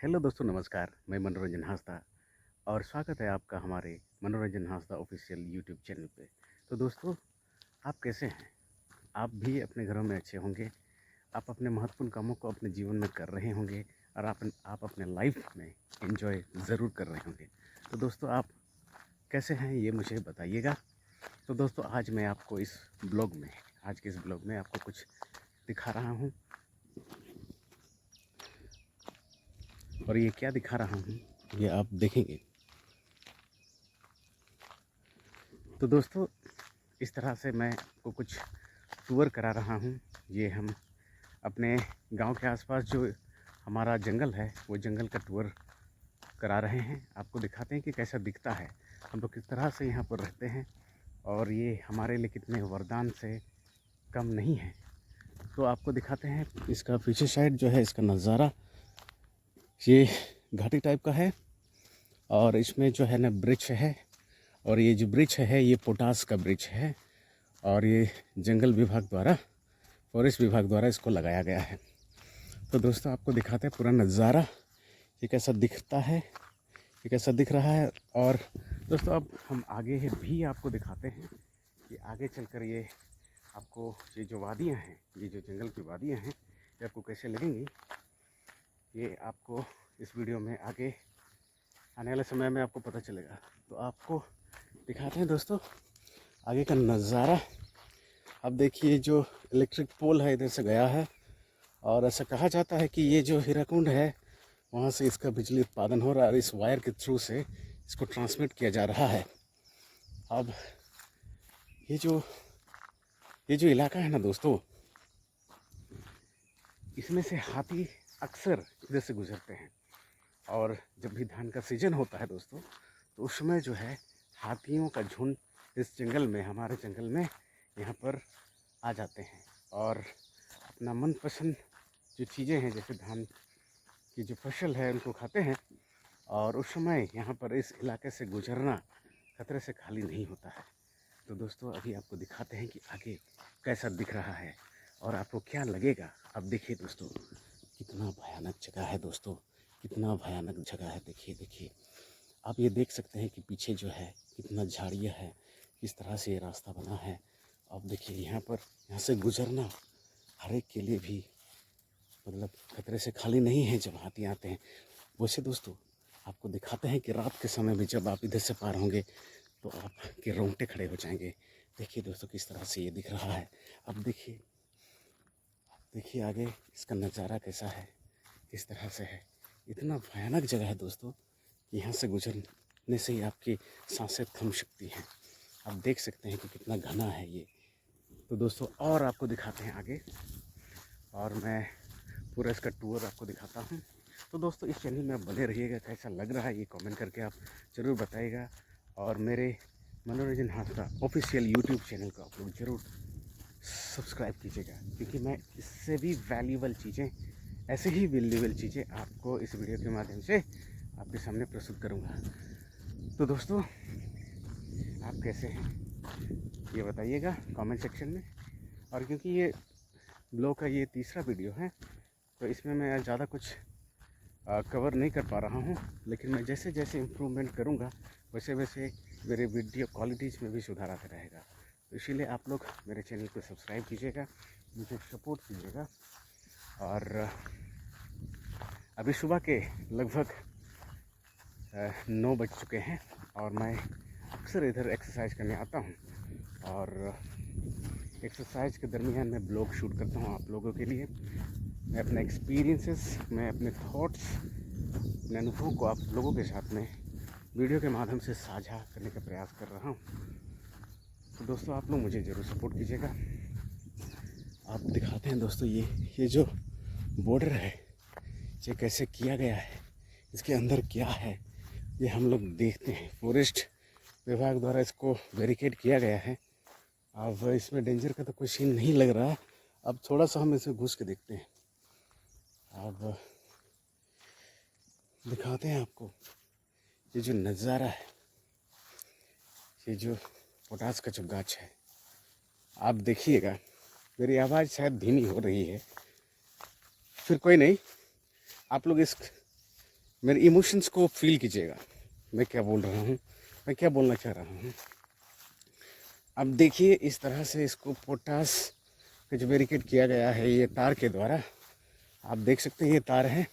Hello दोस्तों, नमस्कार। मैं मनोरंजन हांसदा और स्वागत है आपका हमारे मनोरंजन हांसदा ऑफिशियल यूट्यूब चैनल पे। तो दोस्तों, आप कैसे हैं? आप भी अपने घरों में अच्छे होंगे। आप अपने महत्वपूर्ण कामों को अपने जीवन में कर रहे होंगे और आप अपने लाइफ में एंजॉय ज़रूर कर रहे होंगे। तो दोस्तों, आप कैसे हैं ये मुझे बताइएगा। तो दोस्तों, आज मैं आपको आज के इस ब्लॉग में आपको कुछ दिखा रहा हूँ। और ये क्या दिखा रहा हूँ ये आप देखेंगे। तो दोस्तों, इस तरह से मैं आपको कुछ टूर करा रहा हूँ। ये हम अपने गांव के आसपास जो हमारा जंगल है, वो जंगल का टूर करा रहे हैं। आपको दिखाते हैं कि कैसा दिखता है, हम लोग किस तरह से यहाँ पर रहते हैं और ये हमारे लिए कितने वरदान से कम नहीं है। तो आपको दिखाते हैं इसका पीछे साइड जो है, इसका नज़ारा ये घाटी टाइप का है और इसमें जो है ना ब्रिज है। और ये जो ब्रिज है ये पोटास का ब्रिज है और ये जंगल विभाग द्वारा, फॉरेस्ट विभाग द्वारा इसको लगाया गया है। तो दोस्तों, आपको दिखाते हैं पूरा नज़ारा, ये कैसा दिखता है, ये कैसा दिख रहा है। और दोस्तों, अब हम आगे भी आपको दिखाते हैं कि आगे चलकर ये आपको ये जो वादियाँ हैं, ये जो जंगल की वादियाँ हैं, ये आपको कैसे लगेंगी, ये आपको इस वीडियो में आगे आने वाले समय में आपको पता चलेगा। तो आपको दिखाते हैं दोस्तों आगे का नज़ारा। अब देखिए, जो इलेक्ट्रिक पोल है इधर से गया है और ऐसा कहा जाता है कि ये जो हीराकुंड है वहाँ से इसका बिजली उत्पादन हो रहा है और इस वायर के थ्रू से इसको ट्रांसमिट किया जा रहा है। अब ये जो इलाका है ना दोस्तों, इसमें से हाथी अक्सर इधर से गुजरते हैं। और जब भी धान का सीजन होता है दोस्तों, तो उस समय जो है हाथियों का झुंड इस जंगल में, हमारे जंगल में यहाँ पर आ जाते हैं और अपना मनपसंद जो चीज़ें हैं, जैसे धान की जो फसल है, उनको खाते हैं। और उस समय यहाँ पर इस इलाके से गुजरना खतरे से खाली नहीं होता है। तो दोस्तों, अभी आपको दिखाते हैं कि आगे कैसा दिख रहा है और आपको क्या लगेगा। अब देखिए दोस्तों, कितना भयानक जगह है दोस्तों, कितना भयानक जगह है। देखिए आप ये देख सकते हैं कि पीछे जो है कितना झाड़ियाँ है, किस तरह से ये रास्ता बना है। अब देखिए यहाँ से गुजरना हर एक के लिए भी मतलब खतरे से खाली नहीं है जब हाथी आते हैं। वैसे दोस्तों, आपको दिखाते हैं कि रात के समय में जब आप इधर से पार होंगे तो आपके रोंगटे खड़े हो जाएंगे। देखिए दोस्तों, किस तरह से ये दिख रहा है। अब देखिए आगे इसका नज़ारा कैसा है, किस तरह से है। इतना भयानक जगह है दोस्तों कि यहाँ से गुजरने से ही आपकी सांसें थम सकती हैं। आप देख सकते हैं कि कितना घना है ये। तो दोस्तों, और आपको दिखाते हैं आगे और मैं पूरा इसका टूर आपको दिखाता हूँ। तो दोस्तों, इस चैनल में आप बने रहिएगा। कैसा लग रहा है ये कमेंट करके आप ज़रूर बताइएगा। और मेरे मनोरंजन हांसदा ऑफिशियल यूट्यूब चैनल को आप लोग ज़रूर सब्सक्राइब कीजिएगा, क्योंकि मैं इससे भी वैल्यूबल चीज़ें, ऐसे ही वैल्यूबल चीज़ें आपको इस वीडियो के माध्यम से आपके सामने प्रस्तुत करूँगा। तो दोस्तों, आप कैसे हैं ये बताइएगा कमेंट सेक्शन में। और क्योंकि ये ब्लॉग का ये तीसरा वीडियो है, तो इसमें मैं ज़्यादा कुछ कवर नहीं कर पा रहा हूँ, लेकिन मैं जैसे जैसे इम्प्रूवमेंट करूँगा वैसे वैसे मेरे वीडियो क्वालिटीज़ में भी सुधार आता रहेगा। तो इसीलिए आप लोग मेरे चैनल को सब्सक्राइब कीजिएगा, मुझे सपोर्ट कीजिएगा। और अभी सुबह के लगभग 9 बज चुके हैं और मैं अक्सर इधर एक्सरसाइज करने आता हूँ। और एक्सरसाइज के दरमियान मैं ब्लॉग शूट करता हूँ आप लोगों के लिए। मैं अपने एक्सपीरियंसेस, मैं अपने थॉट्स, अपने अनुभवों को आप लोगों के साथ में वीडियो के माध्यम से साझा करने का प्रयास कर रहा हूँ। तो दोस्तों, आप लोग मुझे ज़रूर सपोर्ट कीजिएगा। आप दिखाते हैं दोस्तों ये जो बॉर्डर है, ये कैसे किया गया है, इसके अंदर क्या है, ये हम लोग देखते हैं। फॉरेस्ट विभाग द्वारा इसको बैरिकेड किया गया है। अब इसमें डेंजर का तो कोई सीन नहीं लग रहा। अब थोड़ा सा हम इसमें घुस के देखते हैं। अब दिखाते हैं आपको ये जो नज़ारा है, ये जो पोटास का जो गाछ है। आप देखिएगा, मेरी आवाज़ शायद धीमी हो रही है, फिर कोई नहीं, आप लोग इस मेरे इमोशंस को फील कीजिएगा, मैं क्या बोल रहा हूँ, मैं क्या बोलना चाह रहा हूँ। अब देखिए इस तरह से इसको पोटास का जो बैरिकेड किया गया है ये तार के द्वारा, आप देख सकते हैं ये तार है,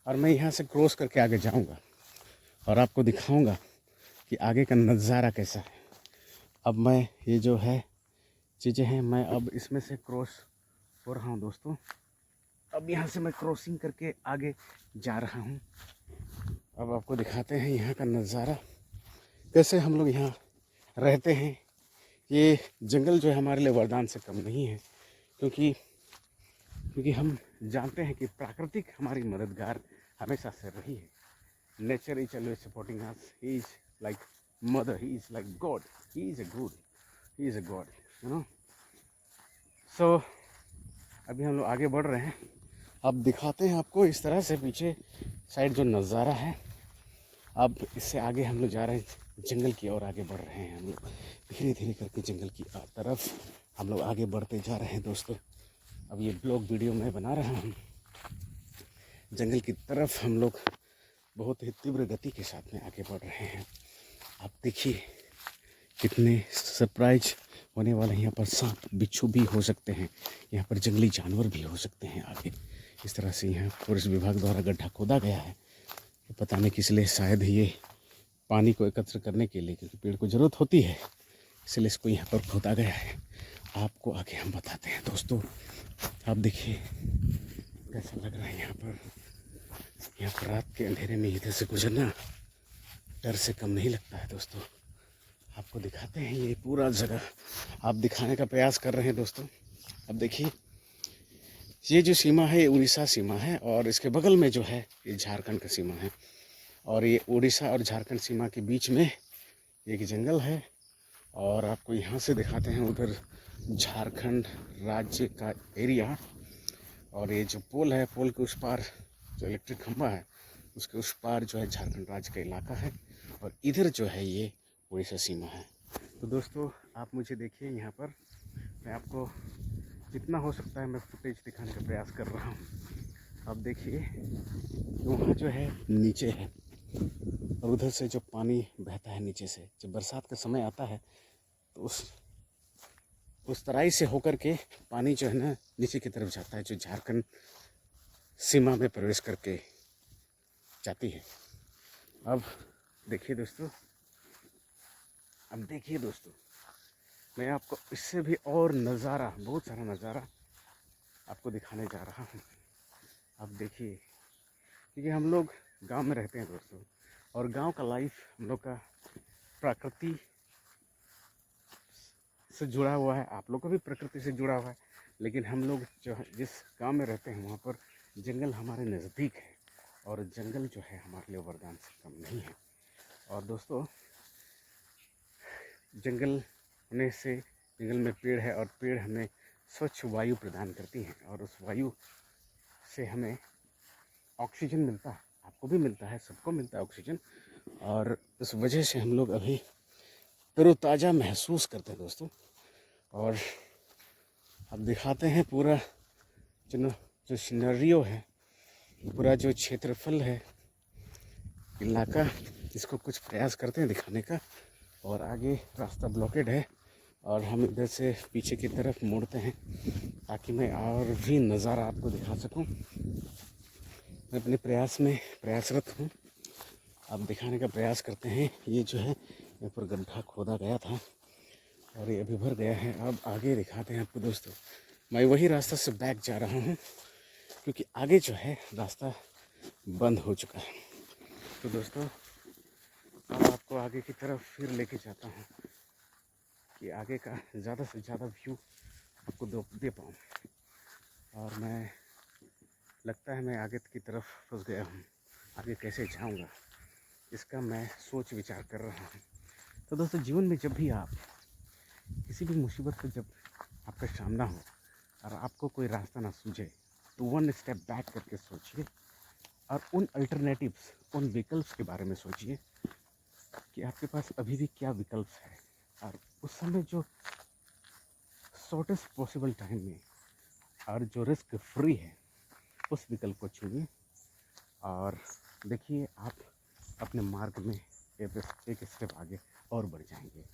और मैं यहाँ से क्रॉस करके आगे जाऊँगा और आपको दिखाऊँगा कि आगे का नज़ारा कैसा है। अब मैं ये जो है चीज़ें हैं, मैं अब इसमें से क्रॉस हो रहा हूँ दोस्तों। अब यहाँ से मैं क्रॉसिंग करके आगे जा रहा हूँ। अब आपको दिखाते हैं यहाँ का नज़ारा, कैसे हम लोग यहाँ रहते हैं। ये जंगल जो है हमारे लिए वरदान से कम नहीं है, क्योंकि हम जानते हैं कि प्राकृतिक हमारी मददगार हमेशा से रही है। Nature is always supporting us, he is like mother, he is like god, he is a god, you know. So अभी हम लोग आगे बढ़ रहे हैं। अब दिखाते हैं आपको इस तरह से पीछे साइड जो नज़ारा है। अब इससे आगे हम लोग जा रहे हैं, जंगल की ओर आगे बढ़ रहे हैं हम लोग, धीरे धीरे करके जंगल की तरफ हम लोग आगे बढ़ते जा रहे हैं दोस्तों। अब ये ब्लॉग वीडियो मैं बना रहा हूँ, जंगल की तरफ हम लोग बहुत ही तीव्र गति के साथ में आगे बढ़ रहे हैं। आप देखिए कितने सरप्राइज होने वाले हैं। यहाँ पर सांप बिच्छू भी हो सकते हैं, यहाँ पर जंगली जानवर भी हो सकते हैं आगे। इस तरह से यहाँ फॉरेस्ट विभाग द्वारा गड्ढा खोदा गया है, पता नहीं किस लिए, शायद ये पानी को एकत्र करने के लिए, क्योंकि पेड़ को ज़रूरत होती है, इसलिए इसको यहाँ पर खोदा गया है। आपको आगे हम बताते हैं दोस्तों। आप देखिए कैसा लग रहा है यहाँ पर रात के अंधेरे में इधर से गुजरना डर से कम नहीं लगता है दोस्तों। आपको दिखाते हैं ये पूरा जगह, आप दिखाने का प्रयास कर रहे हैं दोस्तों। अब देखिए ये जो सीमा है ये उड़ीसा सीमा है, और इसके बगल में जो है ये झारखंड का सीमा है, और ये उड़ीसा और झारखंड सीमा के बीच में एक जंगल है। और आपको यहाँ से दिखाते हैं उधर झारखंड राज्य का एरिया, और ये जो पोल है, पोल के उस पार जो इलेक्ट्रिक खंभा है उसके उस पार जो है झारखंड राज्य का इलाका है, और इधर जो है ये उड़ीसा सीमा है। तो दोस्तों आप मुझे देखिए, यहाँ पर मैं आपको जितना हो सकता है मैं फुटेज दिखाने का प्रयास कर रहा हूँ। आप देखिए वहाँ जो है नीचे है, और उधर से जो पानी बहता है नीचे से, जब बरसात का समय आता है तो उस तराई से होकर के पानी जो है ना नीचे की तरफ जाता है, जो झारखंड सीमा में प्रवेश करके जाती है। अब देखिए दोस्तों, मैं आपको इससे भी और नज़ारा, बहुत सारा नज़ारा आपको दिखाने जा रहा हूँ। अब देखिए, क्योंकि हम लोग गांव में रहते हैं दोस्तों, और गांव का लाइफ हम लोग का प्रकृति से जुड़ा हुआ है, आप लोग का भी प्रकृति से जुड़ा हुआ है। लेकिन हम लोग जो है जिस गांव में रहते हैं वहाँ पर जंगल हमारे नज़दीक है, और जंगल जो है हमारे लिए वरदान से कम नहीं है। और दोस्तों जंगल होने से, जंगल में पेड़ है, और पेड़ हमें स्वच्छ वायु प्रदान करती हैं, और उस वायु से हमें ऑक्सीजन मिलता है, आपको भी मिलता है, सबको मिलता है ऑक्सीजन, और उस वजह से हम लोग अभी तरोताज़ा महसूस करते हैं दोस्तों। और अब दिखाते हैं पूरा जो सिनेरियो है, पूरा जो क्षेत्रफल है, इलाका, इसको कुछ प्रयास करते हैं दिखाने का। और आगे रास्ता ब्लॉकेड है, और हम इधर से पीछे की तरफ मुड़ते हैं ताकि मैं और भी नज़ारा आपको दिखा सकूं। मैं अपने प्रयास में प्रयासरत हूं, अब दिखाने का प्रयास करते हैं। ये जो है यहाँ पर गड्ढा खोदा गया था, और ये अभी भर गया है। अब आगे दिखाते हैं आपको दोस्तों। मैं वही रास्ता से बैक जा रहा हूँ, क्योंकि आगे जो है रास्ता बंद हो चुका है। तो दोस्तों अब आपको आगे की तरफ फिर लेके जाता हूँ कि आगे का ज़्यादा से ज़्यादा व्यू आपको दे पाऊँ। और मैं लगता है मैं आगे की तरफ फंस गया हूँ, आगे कैसे जाऊँगा इसका मैं सोच विचार कर रहा हूँ। तो दोस्तों जीवन में जब भी आप किसी भी मुसीबत से जब आपका सामना हो और आपको कोई रास्ता ना सूझे, तो वन स्टेप बैक करके सोचिए, और उन अल्टरनेटिव्स, उन विकल्प के बारे में सोचिए कि आपके पास अभी भी क्या विकल्प है, और उस समय जो शॉर्टेस्ट पॉसिबल टाइम में और जो रिस्क फ्री है उस विकल्प को चुनिए, और देखिए आप अपने मार्ग में एक स्टेप आगे और बढ़ जाएंगे।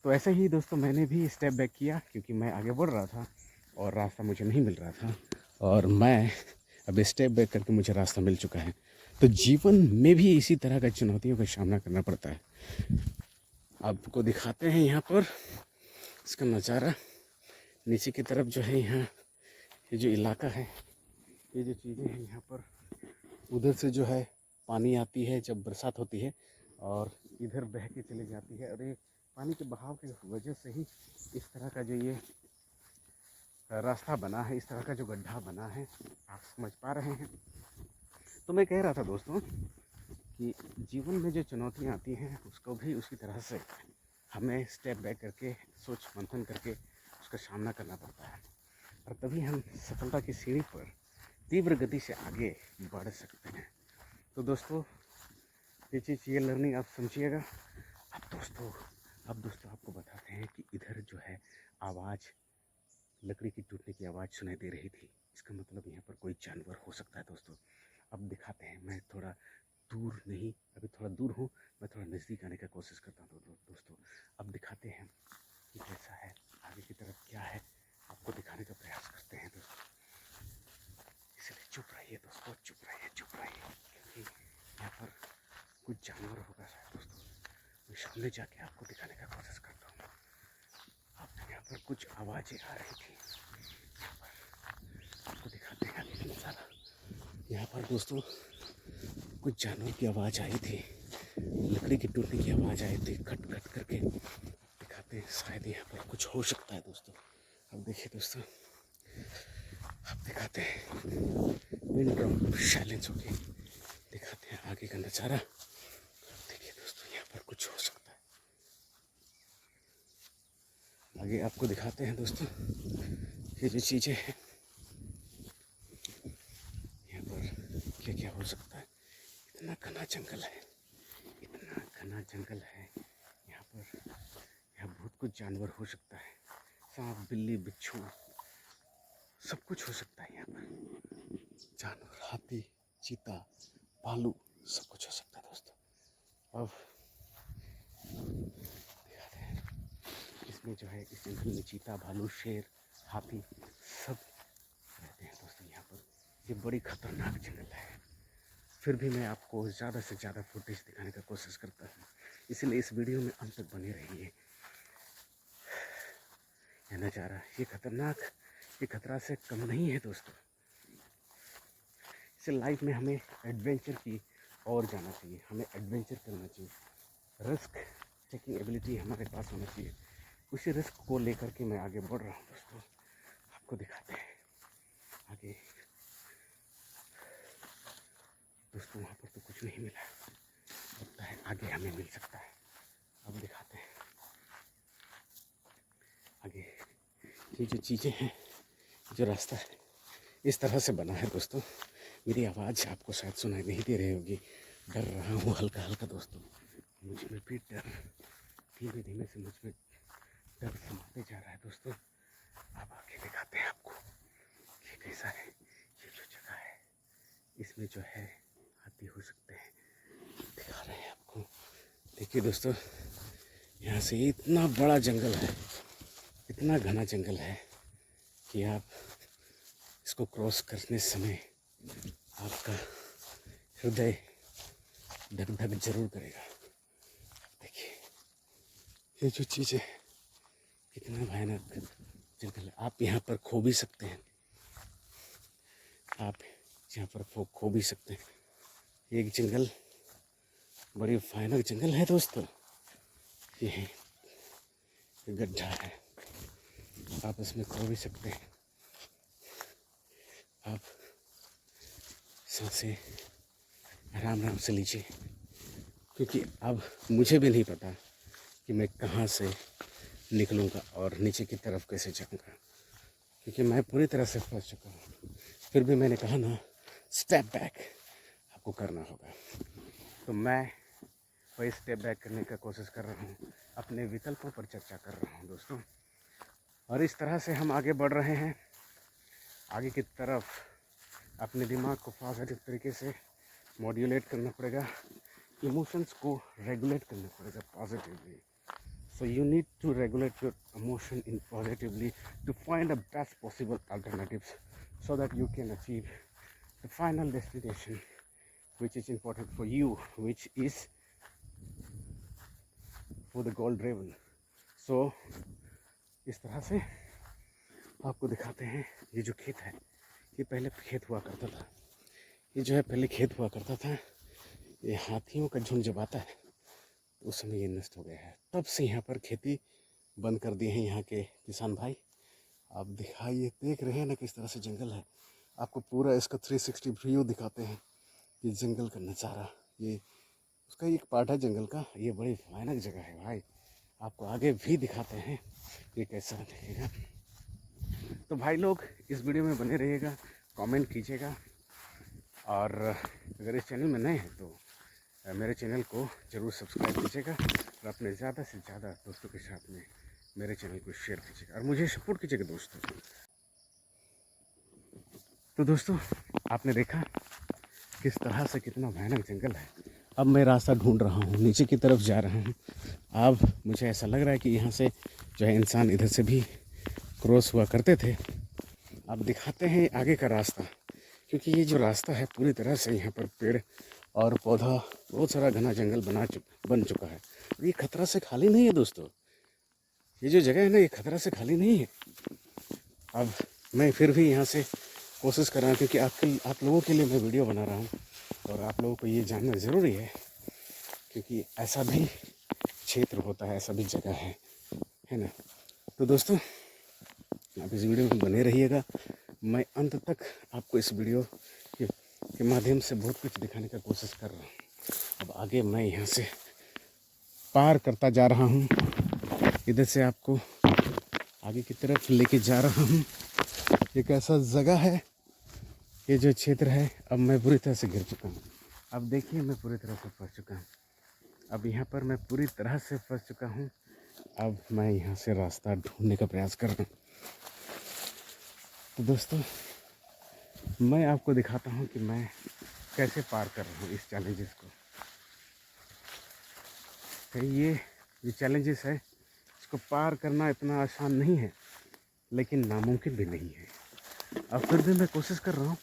तो ऐसे ही दोस्तों मैंने भी स्टेप बैक किया, क्योंकि मैं आगे बढ़ रहा था और रास्ता मुझे नहीं मिल रहा था, और मैं अब स्टेप बैक करके मुझे रास्ता मिल चुका है। तो जीवन में भी इसी तरह का चुनौतियों का सामना करना पड़ता है। आपको दिखाते हैं यहाँ पर इसका नज़ारा। नीचे की तरफ जो है यहाँ ये जो इलाका है, ये जो चीज़ें हैं यहाँ पर, उधर से जो है पानी आती है जब बरसात होती है और इधर बह के चली जाती है, और ये पानी के बहाव की वजह से ही इस तरह का जो ये रास्ता बना है, इस तरह का जो गड्ढा बना है, आप समझ पा रहे हैं। तो मैं कह रहा था दोस्तों कि जीवन में जो चुनौतियाँ आती हैं उसको भी उसी तरह से हमें स्टेप बैक करके सोच मंथन करके उसका सामना करना पड़ता है, और तभी हम सफलता की सीढ़ी पर तीव्र गति से आगे बढ़ सकते हैं। तो दोस्तों ये चीज़, ये लर्निंग आप समझिएगा। अब दोस्तों आपको बताते हैं कि इधर जो है आवाज़, लकड़ी की टूटने की आवाज़ सुनाई दे रही थी। इसका मतलब यहाँ पर कोई जानवर हो सकता है दोस्तों। अब दिखाते हैं, मैं थोड़ा दूर नहीं, अभी थोड़ा दूर हूँ, मैं थोड़ा नज़दीक आने का कोशिश करता हूँ दोस्तों। अब दिखाते हैं कि कैसा है, आगे की तरफ क्या है, आपको दिखाने का प्रयास करते हैं दोस्तों। इसलिए चुप रहिए दोस्तों, चुप रहिए, क्योंकि यहाँ पर कुछ जानवर होगा शायद दोस्तों। मैं सामने जाके आपको दिखाने का कोशिश करता हूँ। अब यहाँ पर कुछ आवाज़ें आ रही थी, यहाँ पर आपको दिखाते हैं आगे का नज़ारा। यहाँ पर दोस्तों कुछ जानवर की आवाज़ आई थी, लकड़ी की टूटने की आवाज़ आई थी, खट खट करके। दिखाते हैं, शायद यहाँ पर कुछ हो सकता है दोस्तों। अब देखिए दोस्तों, अब दिखाते हैं, विंड ड्रॉप साइलेंस हो गई। दिखाते हैं आगे का नज़ारा। देखिए दोस्तों, यहाँ पर कुछ हो सकता है। आगे आपको दिखाते हैं दोस्तों, ये जो चीज़ें हैं यहाँ पर क्या क्या हो सकता है। इतना घना जंगल है, इतना घना जंगल है यहाँ पर। यहाँ बहुत कुछ जानवर हो सकता है, सांप, बिल्ली, बिच्छू, सब कुछ हो सकता है यहाँ पर। जानवर, हाथी, चीता, भालू, सब कुछ हो सकता है दोस्तों। अब दिखाते हैं, इसमें जो है इस जंगल में चीता, भालू, शेर, हाथी सब रहते हैं दोस्तों यहाँ पर। ये बड़ी खतरनाक जंगल है, फिर भी मैं आपको ज़्यादा से ज़्यादा फुटेज दिखाने का कोशिश करता हूँ, इसलिए इस वीडियो में अंत तक बने रहिए। यह नज़ारा, ये खतरनाक, ये खतरा से कम नहीं है दोस्तों। इसे लाइफ में हमें एडवेंचर की और जाना चाहिए, हमें एडवेंचर करना चाहिए, रिस्क टेकिंग एबिलिटी हमारे पास होना चाहिए। उसी रिस्क को लेकर के मैं आगे बढ़ रहा हूँ दोस्तों। आपको दिखाते हैं आगे। दोस्तों वहाँ पर तो कुछ नहीं मिला, लगता है आगे हमें मिल सकता है। अब दिखाते हैं आगे। ये जो चीज़ें हैं, जो रास्ता है, इस तरह से बना है दोस्तों। मेरी आवाज़ आपको शायद सुनाई नहीं दे रही होगी, डर रहा हूँ हल्का हल्का दोस्तों। मुझ में भी डर धीमे धीमे से मुझ में डर समाते जा रहा है दोस्तों। अब आगे दिखाते हैं आपको ये कैसा है। ये जो जगह है इसमें जो है हाथी हो सकते हैं, दिखा रहे हैं आपको। देखिए दोस्तों, यहाँ से इतना बड़ा जंगल है, इतना घना जंगल है कि आप इसको क्रॉस करने समय आपका हृदय धक धक जरूर करेगा। देखिए ये जो चीज़ है, कितना भयानक जंगल है। आप यहाँ पर खो भी सकते हैं, आप यहाँ पर खो भी सकते हैं। एक जंगल, बड़ी भयानक जंगल है दोस्तों। ये गड्ढा है, आप इसमें खो भी सकते हैं। आप सांसें आराम आराम से लीजिए, क्योंकि अब मुझे भी नहीं पता कि मैं कहाँ से निकलूँगा और नीचे की तरफ कैसे जाऊँगा, क्योंकि मैं पूरी तरह से फंस चुका हूँ। फिर भी मैंने कहा ना, स्टेप बैक आपको करना होगा। तो मैं वही स्टेप बैक करने का कोशिश कर रहा हूँ, अपने विकल्पों पर चर्चा कर रहा हूँ दोस्तों। और इस तरह से हम आगे बढ़ रहे हैं, आगे की तरफ अपने दिमाग को पॉजिटिव तरीके से मॉड्यूलेट करना पड़ेगा, इमोशंस को रेगुलेट करना पड़ेगा positively. So you need to regulate your emotion in positively to find the best possible alternatives so that you can achieve the final destination which is important for you, which is for the goal driven. So इस तरह से आपको दिखाते हैं. ये जो खेत है, ये पहले खेत हुआ करता था. ये जो है पहले खेत हुआ करता था. ये हाथियों का झुंड जब आता है उस समय ये नष्ट हो गया है. तब से यहाँ पर खेती बंद कर दिए हैं यहाँ के किसान भाई. आप दिखाइए, देख रहे हैं ना किस तरह से जंगल है. आपको पूरा इसका 360 व्यू दिखाते हैं. ये जंगल का नज़ारा, ये उसका एक पार्ट है जंगल का. ये बड़ी भयानक जगह है भाई. आपको आगे भी दिखाते हैं ये कैसा दिखेगा. तो भाई लोग इस वीडियो में बने रहिएगा, कमेंट कीजिएगा, और अगर इस चैनल में नए हैं तो मेरे चैनल को ज़रूर सब्सक्राइब कीजिएगा और अपने ज़्यादा से ज़्यादा दोस्तों के साथ में मेरे चैनल को शेयर कीजिएगा और मुझे सपोर्ट कीजिएगा दोस्तों. तो दोस्तों आपने देखा किस तरह से कितना भयानक जंगल है. अब मैं रास्ता ढूंढ रहा हूँ, नीचे की तरफ जा रहा हूँ. अब मुझे ऐसा लग रहा है कि यहाँ से जो है इंसान इधर से भी क्रॉस हुआ करते थे. अब दिखाते हैं आगे का रास्ता, क्योंकि ये जो रास्ता है पूरी तरह से यहाँ पर पेड़ और पौधा, बहुत सारा घना जंगल बन चुका है. ये खतरा से खाली नहीं है दोस्तों. ये जो जगह है ना, ये खतरा से खाली नहीं है. अब मैं फिर भी यहाँ से कोशिश कर रहा हूँ, क्योंकि आप लोगों के लिए मैं वीडियो बना रहा हूँ और आप लोगों को ये जानना ज़रूरी है, क्योंकि ऐसा भी क्षेत्र होता है, ऐसा भी जगह है ना. तो दोस्तों आप इस वीडियो में बने रहिएगा. मैं अंत तक आपको इस वीडियो के माध्यम से बहुत कुछ दिखाने का कोशिश कर रहा हूँ. अब आगे मैं यहाँ से पार करता जा रहा हूँ. इधर से आपको आगे की तरफ लेके जा रहा हूँ. एक ऐसा जगह है, ये जो क्षेत्र है. अब मैं पूरी तरह से गिर चुका हूँ. अब देखिए मैं पूरी तरह से फंस चुका हूँ. अब यहाँ पर मैं पूरी तरह से फंस चुका हूँ. अब मैं यहाँ से रास्ता ढूंढने का प्रयास कर रहा हूँ. तो दोस्तों मैं आपको दिखाता हूँ कि मैं कैसे पार कर रहा हूँ इस चैलेंजेस को. तो ये चैलेंजेस है, इसको पार करना इतना आसान नहीं है, लेकिन नामुमकिन भी नहीं है. अब फिर भी मैं कोशिश कर रहा हूँ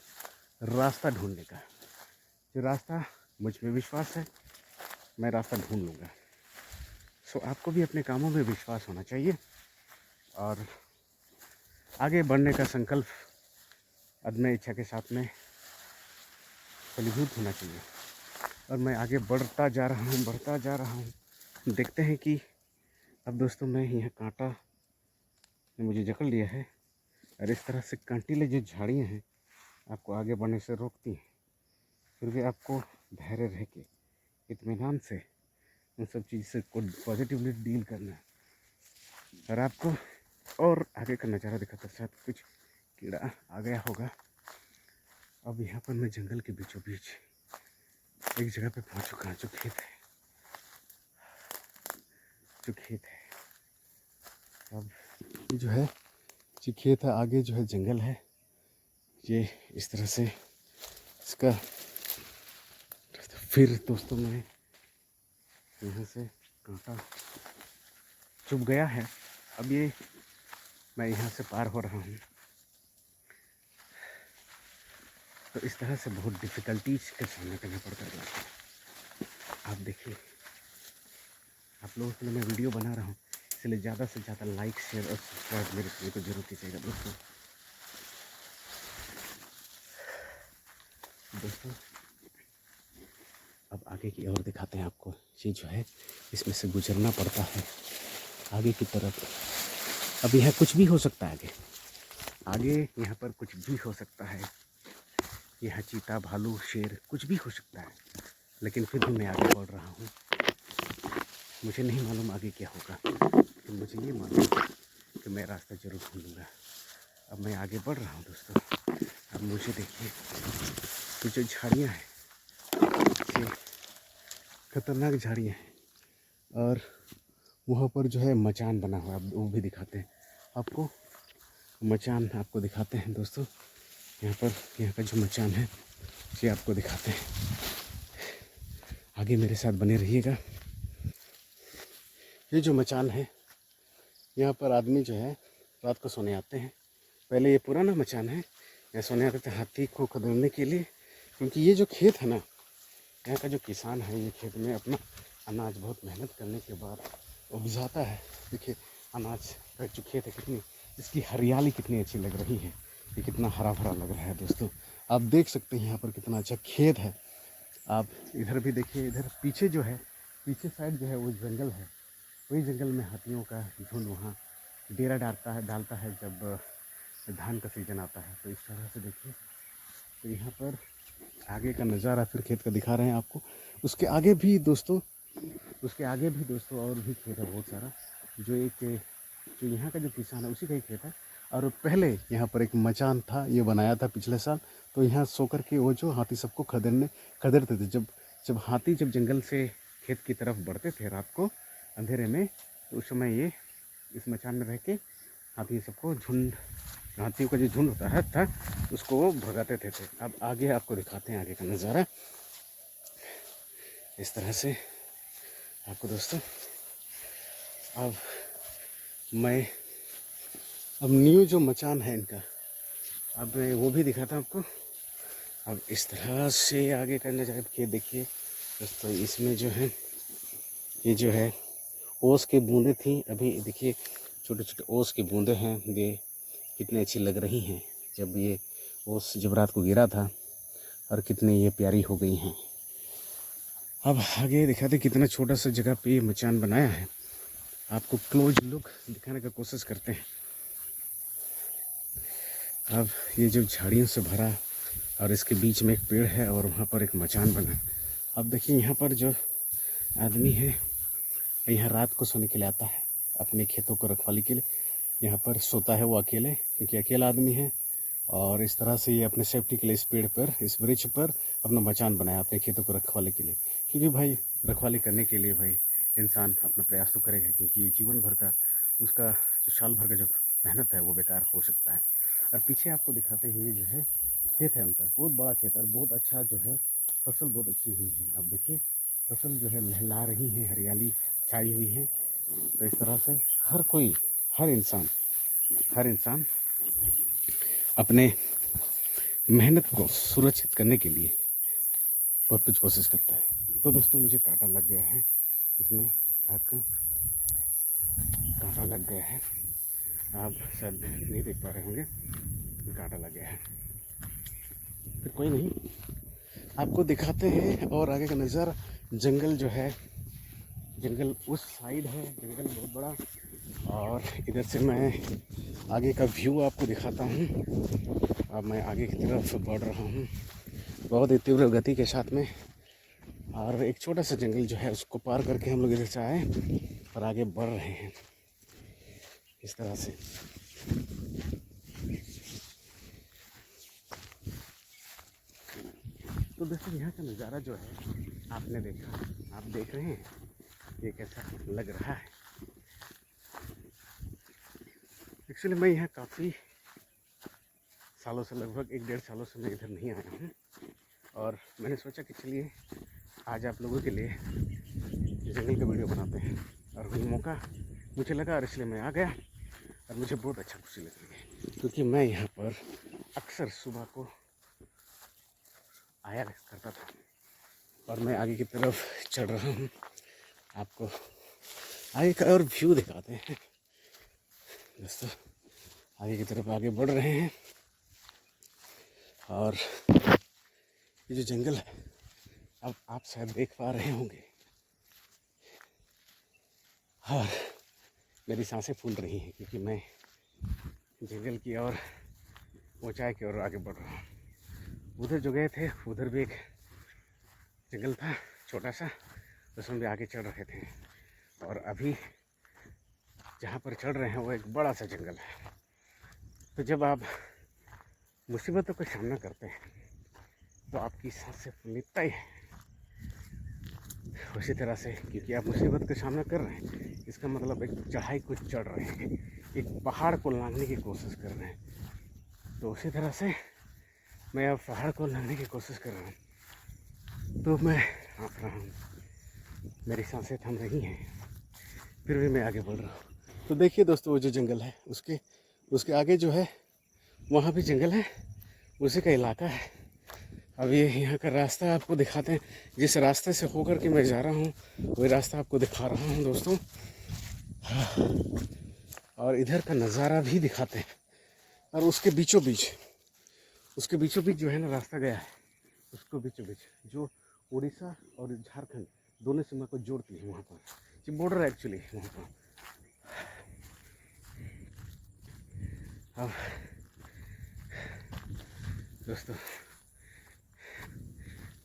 रास्ता ढूंढने का. जो रास्ता, मुझ में विश्वास है, मैं रास्ता ढूंढ लूँगा. सो आपको भी अपने कामों में विश्वास होना चाहिए और आगे बढ़ने का संकल्प अदम्य इच्छा के साथ में फलीभूत होना चाहिए. और मैं आगे बढ़ता जा रहा हूँ. देखते हैं कि अब दोस्तों मैं यहाँ कांटा ने मुझे जकड़ लिया है, और इस तरह से कांटीले जो झाड़ियाँ हैं आपको आगे बढ़ने से रोकती हैं. फिर भी आपको धैर्य रह के इत्मीनान से उन सब चीज़ से को पॉजिटिवली डील करना है. और आपको और आगे का नज़ारा दिखाता, शायद कुछ कीड़ा आ गया होगा. अब यहाँ पर मैं जंगल के बीचों बीच एक जगह पे पहुँच चुका हूँ, जो खेत है. अब ये जो है जो खेत है, आगे जो है जंगल है. ये इस तरह से इसका फिर दोस्तों मैं यहाँ से कांटा चुभ गया है. अब ये मैं यहाँ से पार हो रहा हूँ. तो इस तरह से बहुत डिफ़िकल्टीज का सामना करना पड़ता है. आप देखिए, आप लोगों के लिए मैं वीडियो बना रहा हूँ, इसलिए ज़्यादा से ज़्यादा लाइक, शेयर और सब्सक्राइब मेरे चैनल को जरूर कीजिएगा दोस्तों. अब आगे की ओर दिखाते हैं आपको. ये जो है इसमें से गुजरना पड़ता है आगे की तरफ. अब यह कुछ भी हो सकता है. आगे यहाँ पर कुछ भी हो सकता है. यहाँ चीता, भालू, शेर कुछ भी हो सकता है, लेकिन फिर भी मैं आगे बढ़ रहा हूँ. मुझे नहीं मालूम आगे क्या होगा, लेकिन मुझे ये मालूम कि मैं रास्ता जरूर ढूंढूंगा. अब मैं आगे बढ़ रहा हूँ दोस्तों. अब मुझे देखिए, ये जो झाड़ियाँ हैं ये खतरनाक झाड़ियाँ हैं, और वहाँ पर जो है मचान बना हुआ है, वो भी दिखाते हैं आपको. मचान आपको दिखाते हैं दोस्तों. यहाँ का जो मचान है ये आपको दिखाते हैं. आगे मेरे साथ बने रहिएगा। ये जो मचान है, यहाँ पर आदमी जो है रात को सोने आते हैं। पहले ये पुराना मचान है, यहाँ सोने आते थे हाथी को खदेड़ने के लिए। क्योंकि ये जो खेत है ना, यहाँ का जो किसान है, ये खेत में अपना अनाज बहुत मेहनत करने के बाद उपजाता है। देखिए अनाज का जो खेत है, कितनी इसकी हरियाली कितनी अच्छी लग रही है। ये कितना हरा भरा लग रहा है दोस्तों। आप देख सकते हैं यहाँ पर कितना अच्छा खेत है। आप इधर भी देखिए, इधर पीछे जो है, पीछे साइड जो है वो जंगल है। वही जंगल में हाथियों का झुंड वहाँ डेरा डालता है जब धान का सीज़न आता है। तो इस तरह से देखिए, तो यहाँ पर आगे का नज़ारा फिर खेत का दिखा रहे हैं आपको। उसके आगे भी दोस्तों और भी खेत है बहुत सारा, जो यहाँ का जो किसान है उसी का ही खेत है। और पहले यहाँ पर एक मचान था, ये बनाया था पिछले साल। तो यहाँ सो कर के वो जो हाथी सबको खदेड़ते थे। जब हाथी जंगल से खेत की तरफ बढ़ते थे रात को अंधेरे में, तो उस समय ये इस मचान में रह के हाथियों का जो झुंड होता था उसको वो भगाते थे। अब आगे आपको दिखाते हैं आगे का नज़ारा इस तरह से आपको दोस्तों। अब न्यू जो मचान है इनका, अब मैं वो भी दिखाता हूँ आपको। अब इस तरह से आगे का नज़ारा खेत देखिए दोस्तों। इसमें जो है, ये जो है ओस की बूंदें थी, अभी देखिए छोटे छोटे ओस की बूंदें हैं। ये कितनी अच्छी लग रही हैं जब रात को गिरा था, और कितनी ये प्यारी हो गई हैं। अब आगे दिखाते कितना छोटा सा जगह पे ये मचान बनाया है। आपको क्लोज लुक दिखाने का कोशिश करते हैं। अब ये जो झाड़ियों से भरा, और इसके बीच में एक पेड़ है और वहाँ पर एक मचान बना। अब देखिए यहाँ पर जो आदमी है यहाँ रात को सोने के लिए आता है, अपने खेतों को रखवाली के लिए यहाँ पर सोता है वो अकेले, क्योंकि अकेला आदमी है। और इस तरह से ये अपने सेफ्टी के लिए इस पेड़ पर, इस वृक्ष पर अपना मचान बनाया अपने खेतों को रखवाली के लिए। क्योंकि भाई रखवाली करने के लिए भाई इंसान अपना प्रयास तो करेगा, क्योंकि जीवन भर का उसका जो साल भर का जो मेहनत है वो बेकार हो सकता है। और पीछे आपको दिखाते हैं ये जो है खेत है उनका, बहुत बड़ा खेत है और बहुत अच्छा जो है फसल बहुत अच्छी हुई है। अब देखिए फसल जो है लहला रही है, हरियाली छाई हुई है। तो इस तरह से हर इंसान अपने मेहनत को सुरक्षित करने के लिए बहुत कुछ कोशिश करता है। तो दोस्तों मुझे कांटा लग गया है, इसमें आपको कांटा लग गया है, आप शायद नहीं देख पा रहे होंगे, कांटा लग गया है। फिर कोई नहीं, आपको दिखाते हैं और आगे का नज़ारा। जंगल जो है, जंगल उस साइड है, जंगल बहुत बड़ा। और इधर से मैं आगे का व्यू आपको दिखाता हूँ। अब मैं आगे की तरफ बढ़ रहा हूँ बहुत ही तीव्र गति के साथ में। और एक छोटा सा जंगल जो है उसको पार करके हम लोग इधर से आए और आगे बढ़ रहे हैं इस तरह से। तो दोस्तों यहाँ का नज़ारा जो है आपने देखा, आप देख रहे हैं ये कैसा लग रहा है। एक्चुअली मैं यहाँ काफ़ी सालों से, लगभग 1-1.5 सालों से मैं इधर नहीं आया हूँ। और मैंने सोचा कि चलिए आज आप लोगों के लिए जंगल का वीडियो बनाते हैं। और वही मौका मुझे लगा और इसलिए मैं आ गया। और मुझे बहुत अच्छा खुशी लगी है, क्योंकि मैं यहाँ पर अक्सर सुबह को आया करता था। और मैं आगे की तरफ चढ़ रहा हूँ, आपको आगे का और व्यू दिखाते हैं दोस्तों। आगे की तरफ आगे बढ़ रहे हैं और ये जो जंगल है अब आप शायद देख पा रहे होंगे, और मेरी सांसें फूल रही हैं, क्योंकि मैं जंगल की ओर, ऊंचाई की ओर आगे बढ़ रहा हूँ। उधर जो गए थे उधर भी एक जंगल था छोटा सा, उसमें भी आगे चढ़ रहे थे। और अभी जहाँ पर चढ़ रहे हैं वो एक बड़ा सा जंगल है। तो जब आप मुसीबतों का सामना करते हैं तो आपकी सांसें फूलनी तय है। उसी तरह से क्योंकि आप मुसीबत का सामना कर रहे हैं, इसका मतलब एक चढ़ाई को चढ़ रहे हैं, एक पहाड़ को लांघने की कोशिश कर रहे हैं। तो उसी तरह से मैं अब पहाड़ को लांघने की कोशिश कर रहा हूँ। तो मैं हाँफ रहा हूँ, मेरी सांसें थम रही हैं, फिर भी मैं आगे बढ़ रहा हूँ। तो देखिए दोस्तों, वो जो जंगल है उसके आगे जो है वहाँ भी जंगल है, उसी का इलाका है। अब ये यहाँ का रास्ता आपको दिखाते हैं, जिस रास्ते से होकर के मैं जा रहा हूँ वही रास्ता आपको दिखा रहा हूँ दोस्तों। और इधर का नज़ारा भी दिखाते हैं। और उसके बीचों बीच जो है ना रास्ता गया है, उसको बीचों बीच जो उड़ीसा और झारखंड दोनों सीमा को जोड़ती है, वहाँ पर ये बॉर्डर है एक्चुअली वहाँ पर। अब दोस्तों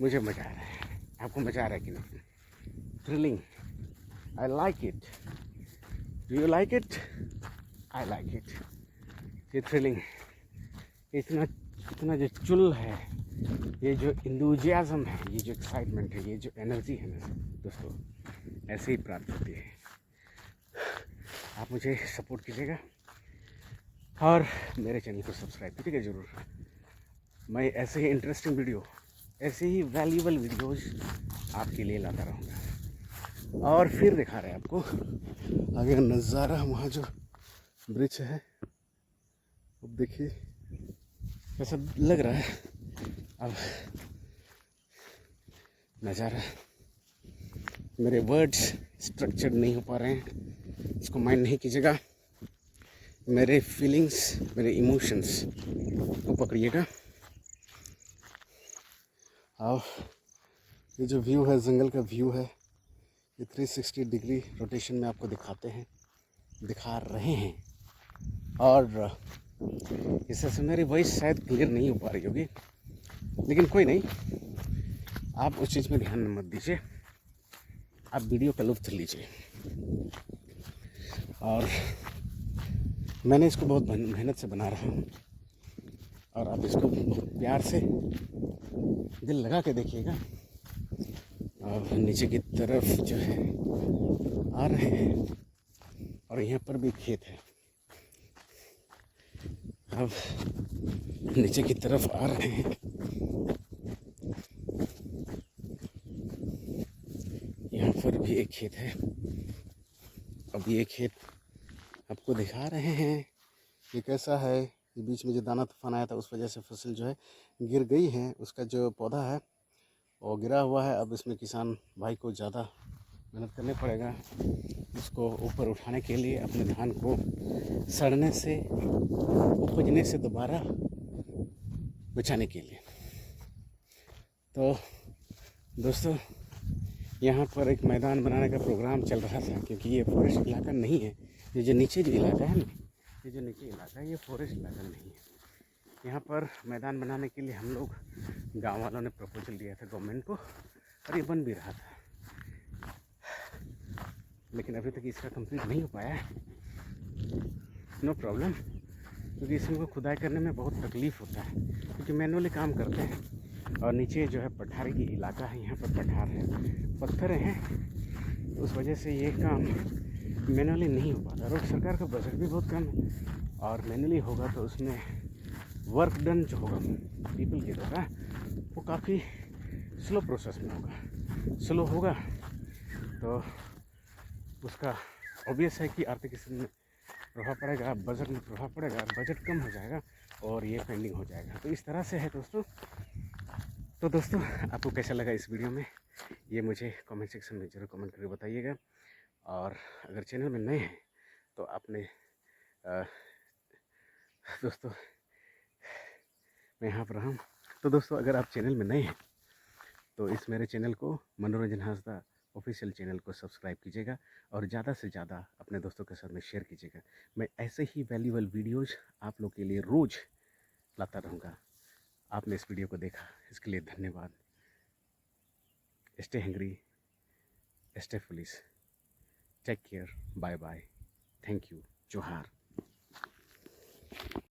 मुझे मज़ा आ रहा है, आपको मज़ा आ रहा है कि नहीं? Thrilling, I like it, do you like it? I like it. ये थ्रिलिंग, इतना जो चुल है, ये जो इंथुजियाज्म है, ये जो एक्साइटमेंट है, ये जो एनर्जी है ना दोस्तों, ऐसे ही प्राप्त होती है। आप मुझे सपोर्ट कीजिएगा और मेरे चैनल को सब्सक्राइब कीजिएगा ज़रूर। मैं ऐसे ही इंटरेस्टिंग वीडियो, ऐसे ही वैल्यूबल वीडियोज़ आपके लिए लाता रहूँगा। और फिर दिखा रहे हैं आपको आगे का नज़ारा, वहाँ जो ब्रिज है, अब देखिए कैसा लग रहा है। अब नज़ारा, मेरे वर्ड्स स्ट्रक्चर्ड नहीं हो पा रहे हैं, इसको माइंड नहीं कीजिएगा। मेरे फीलिंग्स, मेरे इमोशंस को पकड़िएगा। और ये जो व्यू है, जंगल का व्यू है, ये 360 डिग्री रोटेशन में आपको दिखा रहे हैं। और इस वजह से मेरी वॉइस शायद क्लियर नहीं हो पा रही होगी, लेकिन कोई नहीं, आप उस चीज़ में ध्यान मत दीजिए, आप वीडियो का लुत्फ़ लीजिए। और मैंने इसको बहुत मेहनत से बना रहा हूँ, और आप इसको प्यार से दिल लगा के देखिएगा। और नीचे की तरफ जो है आ रहे हैं, और यहाँ पर भी खेत है। अब नीचे की तरफ आ रहे हैं, यहाँ पर भी एक खेत है। अब ये खेत आपको दिखा रहे हैं ये कैसा है। ये बीच में जो दाना तूफान आया था, उस वजह से फसल जो है गिर गई है, उसका जो पौधा है वो गिरा हुआ है। अब इसमें किसान भाई को ज़्यादा मेहनत करनी पड़ेगा उसको ऊपर उठाने के लिए, अपने धान को सड़ने से, उपजने से दोबारा बचाने के लिए। तो दोस्तों, यहाँ पर एक मैदान बनाने का प्रोग्राम चल रहा था, क्योंकि ये फॉरेस्ट इलाका नहीं है। ये जो नीचे जो इलाका है ना, ये जो नीचे इलाका है, ये फॉरेस्ट इलाका नहीं है। यहाँ पर मैदान बनाने के लिए हम लोग गांव वालों ने प्रपोजल दिया था गवर्नमेंट को, और ये बन भी रहा था, लेकिन अभी तक इसका कंप्लीट नहीं हो पाया है। नो प्रॉब्लम, क्योंकि इसमें खुदाई करने में बहुत तकलीफ़ होता है, क्योंकि मैनुअली काम करते हैं। और नीचे जो है पठारी की इलाका है, यहाँ पर पठार है, पत्थर हैं, उस वजह से ये काम मैनुअली नहीं हो पाता। और सरकार का बजट भी बहुत कम है, और मैनुअली होगा तो उसमें वर्क डन जो होगा पीपल के द्वारा, वो काफ़ी स्लो प्रोसेस में होगा। स्लो होगा तो उसका ऑब्वियस है कि आर्थिक स्थिति में प्रभाव पड़ेगा, बजट में प्रभाव पड़ेगा, बजट कम हो जाएगा और ये पेंडिंग हो जाएगा। तो इस तरह से है दोस्तों। तो दोस्तों, आपको कैसा लगा इस वीडियो में, ये मुझे कमेंट सेक्शन में ज़रूर कमेंट करके बताइएगा। और अगर चैनल में नए हैं तो आपने दोस्तों, मैं यहाँ पर हूँ। तो दोस्तों, अगर आप चैनल में नए हैं तो इस मेरे चैनल को, मनोरंजन हांसदा ऑफिशियल चैनल को सब्सक्राइब कीजिएगा, और ज़्यादा से ज़्यादा अपने दोस्तों के साथ में शेयर कीजिएगा। मैं ऐसे ही वैल्यूएबल वीडियोज़ आप लोग के लिए रोज़ लाता रहूँगा। आपने इस वीडियो को देखा, इसके लिए धन्यवाद। Stay hungry, stay foolish, take care, bye bye, thank you, जोहार।